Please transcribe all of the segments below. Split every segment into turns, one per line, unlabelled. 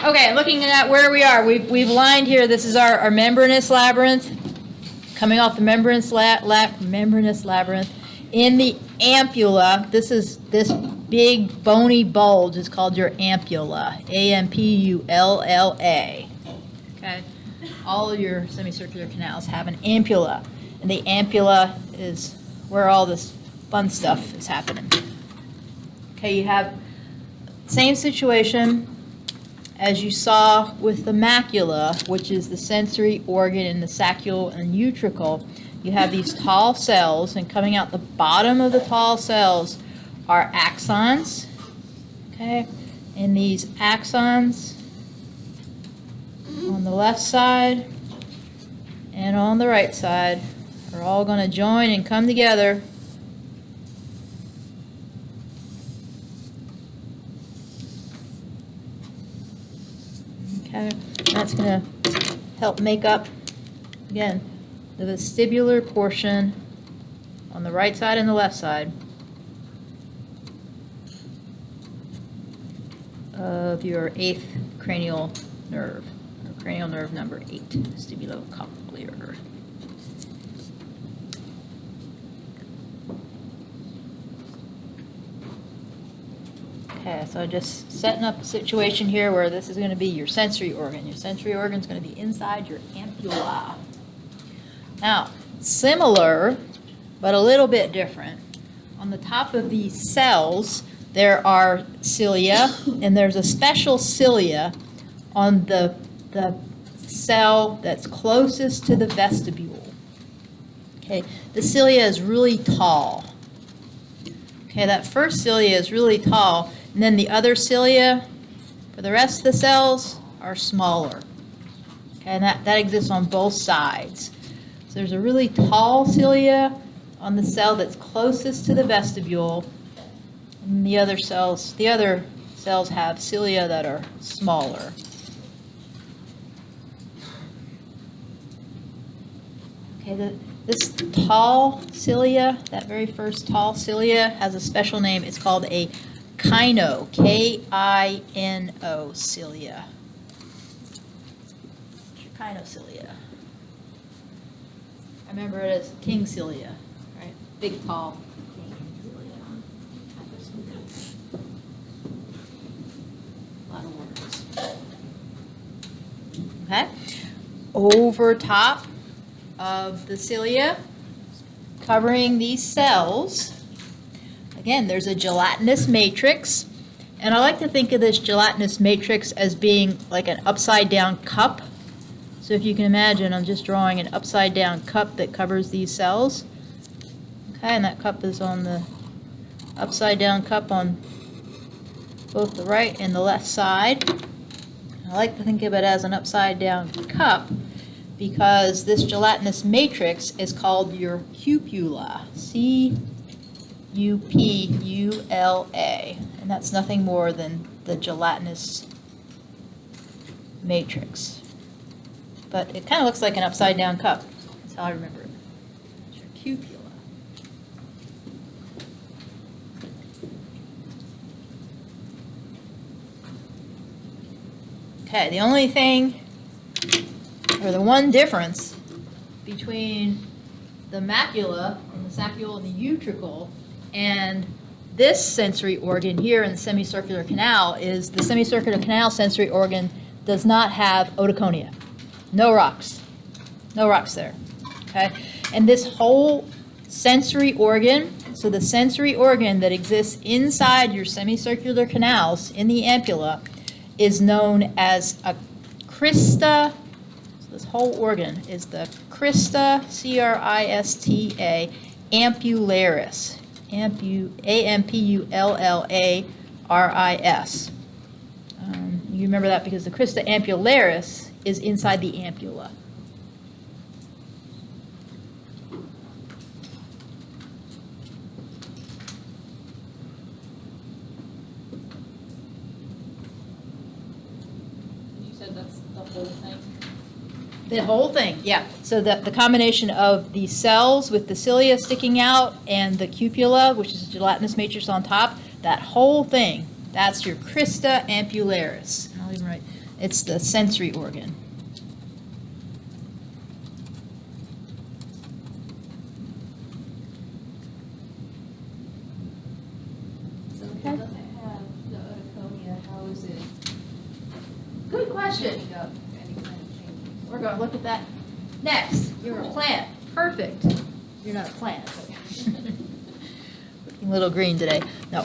Okay, looking at where we are, we've lined here, this is our membranous labyrinth, coming off the membranous labyrinth. In the ampulla, this big bony bulge is called your ampulla, A-M-P-U-L-L-A. Okay, all of your semicircular canals have an ampulla, and the ampulla is where all this fun stuff is happening. Okay, you have same situation as you saw with the macula, which is the sensory organ in the saccule and utricle. You have these tall cells, and coming out the bottom of the tall cells are axons. Okay, and these axons on the left side and on the right side are all going to join and come together. Okay, that's going to help make up, again, the vestibular portion on the right side and the left side of your 8th cranial nerve, or cranial nerve number 8, vestibulocochlear. Okay, so just setting up a situation here where this is going to be your sensory organ. Your sensory organ is going to be inside your ampulla. Now, similar, but a little bit different. On the top of these cells, there are cilia, and there's a special cilia on the cell that's closest to the vestibule. Okay, the cilia is really tall. Okay, that first cilia is really tall, and then the other cilia for the rest of the cells are smaller. Okay, and that exists on both sides. So there's a really tall cilia on the cell that's closest to the vestibule, and the other cells have cilia that are smaller. Okay, this tall cilia, that very first tall cilia, has a special name. It's called a Kino, K-I-N-O cilia. What's your kinocilia? I remember it as king cilia, right? Big, tall king cilia. A lot of words. Okay. Over top of the cilia, covering these cells, again, there's a gelatinous matrix, and I like to think of this gelatinous matrix as being like an upside down cup. So if you can imagine, I'm just drawing an upside down cup that covers these cells. Okay, and that cup is on the upside down cup on both the right and the left side. I like to think of it as an upside down cup because this gelatinous matrix is called your cupula, C-U-P-U-L-A, and that's nothing more than the gelatinous matrix. But it kind of looks like an upside down cup. That's how I remember it. It's your cupula. Okay, the only thing, or the one difference between the macula and the saccule and the utricle and this sensory organ here in the semicircular canal is the semicircular canal sensory organ does not have otoconia. No rocks. No rocks there. Okay? And this whole sensory organ, so the sensory organ that exists inside your semicircular canals in the ampulla is known as a crista. So this whole organ is the crista, C-R-I-S-T-A, ampullaris. A-M-P-U-L-L-A-R-I-S. You remember that because the crista ampullaris is inside the ampulla.
You said that's the whole thing?
The whole thing, yeah. So the combination of the cells with the cilia sticking out and the cupula, which is a gelatinous matrix on top, that whole thing, that's your crista ampullaris. And I'll even write It's the sensory organ.
So if it doesn't have the otoconia, how is it
Good question.
picking up any kind of changes?
We're going to look at that next. You're a plant. Perfect. You're not a plant. Looking a little green today. No.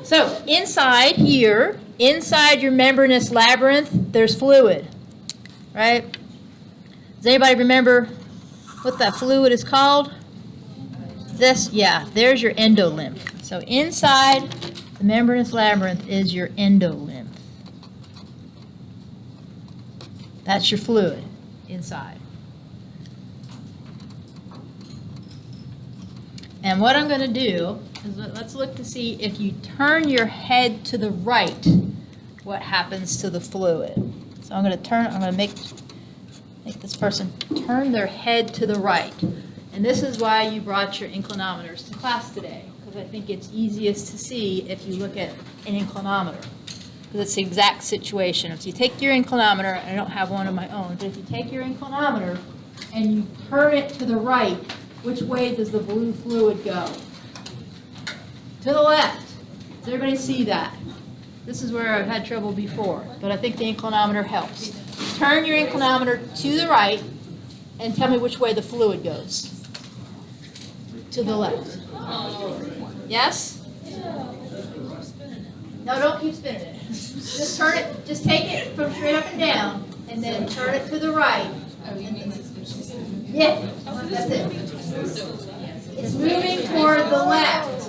So inside here, inside your membranous labyrinth, there's fluid, right? Does anybody remember what that fluid is called? This, yeah, there's your endolymph. So inside the membranous labyrinth is your endolymph. That's your fluid inside. And what I'm going to do is let's look to see if you turn your head to the right, what happens to the fluid. So I'm going to make this person turn their head to the right. And this is why you brought your inclinometers to class today, because I think it's easiest to see if you look at an inclinometer. Because it's the exact situation. If you take your inclinometer, I don't have one of my own, but if you take your inclinometer and you turn it to the right, which way does the blue fluid go? To the left. Does everybody see that? This is where I've had trouble before, but I think the inclinometer helps. Turn your inclinometer to the right and tell me which way the fluid goes. To the left. Yes? No, don't keep spinning it. Just turn it, just take it from straight up and down, and then turn it to the right. Yeah, that's it. It's moving toward the left.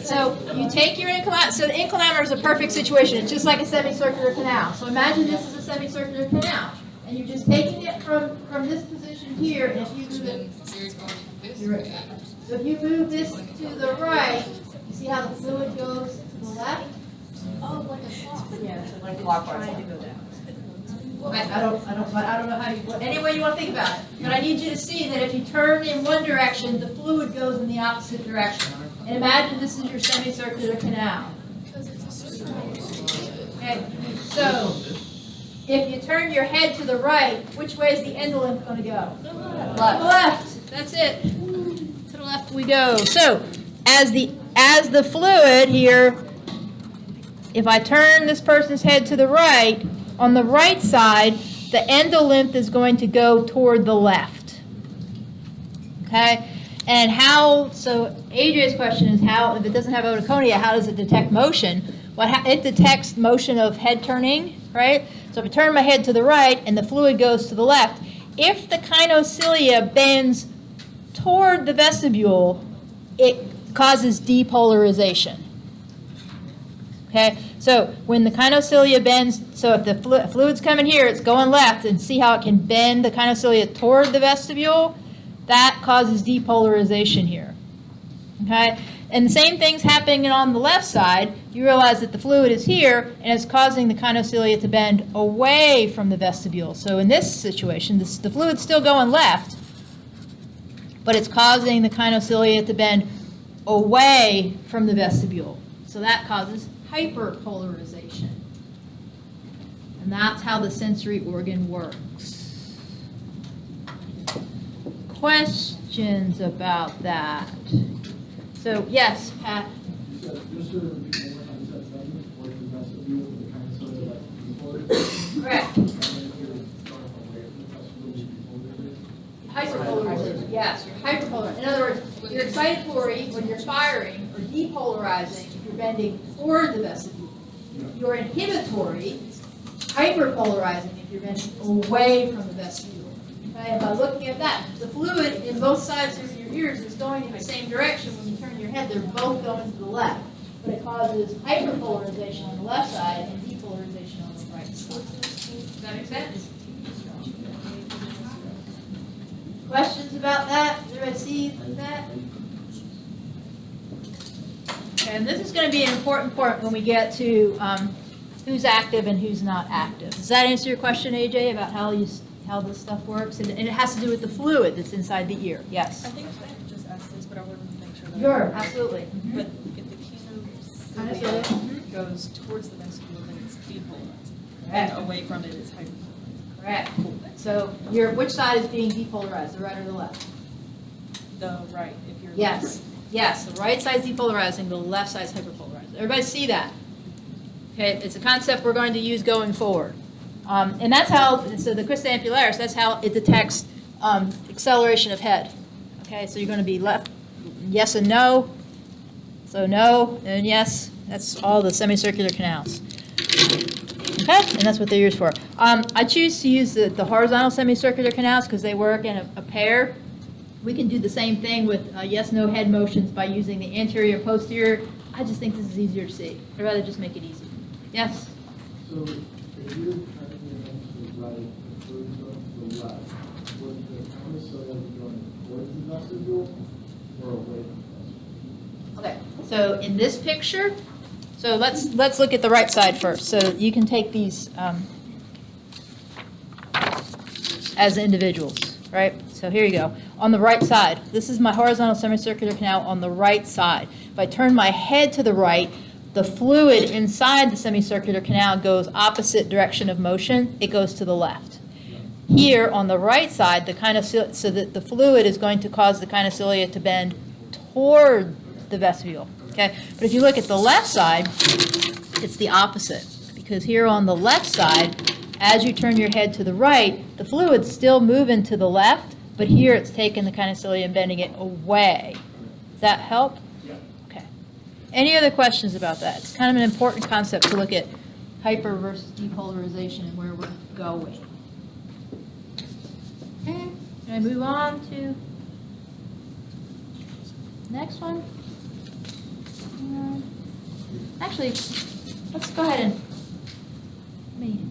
So you take your inclinometer, so the inclinometer is a perfect situation. It's just like a semicircular canal. So imagine this is a semicircular canal. And you're just taking it from this position here, and if you move it, you're right. So if you move this to the right, you see how the fluid goes to the left?
Oh, like a clock.
Yeah, so like clockwise. Trying to go down. I don't know how you, any way you want to think about it. But I need you to see that if you turn in one direction, the fluid goes in the opposite direction. And imagine this is your semicircular canal. Okay, so if you turn your head to the right, which way is the endolymph going to go? To the left. That's it. To the left we go. So as the fluid here, if I turn this person's head to the right, on the right side, the endolymph is going to go toward the left. Okay? And how, so AJ's question is how, if it doesn't have otoconia, how does it detect motion? Well, it detects motion of head turning, right? So if I turn my head to the right and the fluid goes to the left, if the kinocilia bends toward the vestibule, it causes depolarization. Okay, so when the kinocilia bends, so if the fluid's coming here, it's going left, and see how it can bend the kinocilia toward the vestibule? That causes depolarization here. Okay, and the same thing's happening on the left side. You realize that the fluid is here, and it's causing the kinocilia to bend away from the vestibule. So in this situation, the fluid's still going left, but it's causing the kinocilia to bend away from the vestibule. So that causes hyperpolarization. And that's how the sensory organ works. Questions about that? So, yes, Pat?
You said just to repeat one more time, you said segment or the vestibule for the kind of soil like before.
Correct.
And then if you're far away from the vestibule, you be
Hyperpolarization, yes, you're hyperpolarized. In other words, your excitatory, when you're firing, or depolarizing, if you're bending toward the vestibule. Your inhibitory, hyperpolarizing, if you're bending away from the vestibule. Okay, and by looking at that, the fluid in both sides of your ears is going in the same direction. When you turn your head, they're both going to the left. But it causes hyperpolarization on the left side and depolarization on the right side. Does that make sense? Questions about that? Does everybody see that? Okay, and this is going to be an important part when we get to who's active and who's not active. Does that answer your question, AJ, about how this stuff works? And it has to do with the fluid that's inside the ear. Yes?
I think I just asked this, but I wanted to make sure that.
Sure, absolutely.
But if the kinocilia goes towards the vestibule, then it's depolarizing.
Correct.
And away from it is hyperpolarized.
Correct. So which side is being depolarized, the right or the left?
The right, if you're.
Yes, yes, the right side's depolarizing, the left side's hyperpolarized. Everybody see that? Okay, it's a concept we're going to use going forward. And that's how, so the crista ampularis, that's how it detects acceleration of head. Okay, so you're going to be left, yes and no. So no and yes, that's all the semicircular canals. Okay, and that's what they're used for. I choose to use the horizontal semicircular canals because they work in a pair. We can do the same thing with yes-no head motions by using the anterior, posterior. I just think this is easier to see. I'd rather just make it easy. Yes?
So if you're turning your head to the right, the fluid going to the left, would the kind of cilia be going towards the vestibule or away from the vestibule?
Okay, so in this picture, so let's look at the right side first. So you can take these as individuals, right? So here you go. On the right side, this is my horizontal semicircular canal on the right side. If I turn my head to the right, the fluid inside the semicircular canal goes opposite direction of motion. It goes to the left. Here on the right side, so that the fluid is going to cause the kinocilia to bend toward the vestibule. Okay, but if you look at the left side, it's the opposite. Because here on the left side, as you turn your head to the right, the fluid's still moving to the left, but here it's taking the kinocilia and bending it away. Does that help?
Yeah.
Okay. Any other questions about that? It's kind of an important concept to look at hyper versus depolarization and where we're going. Okay, can I move on to next one? Actually, let's go ahead and let me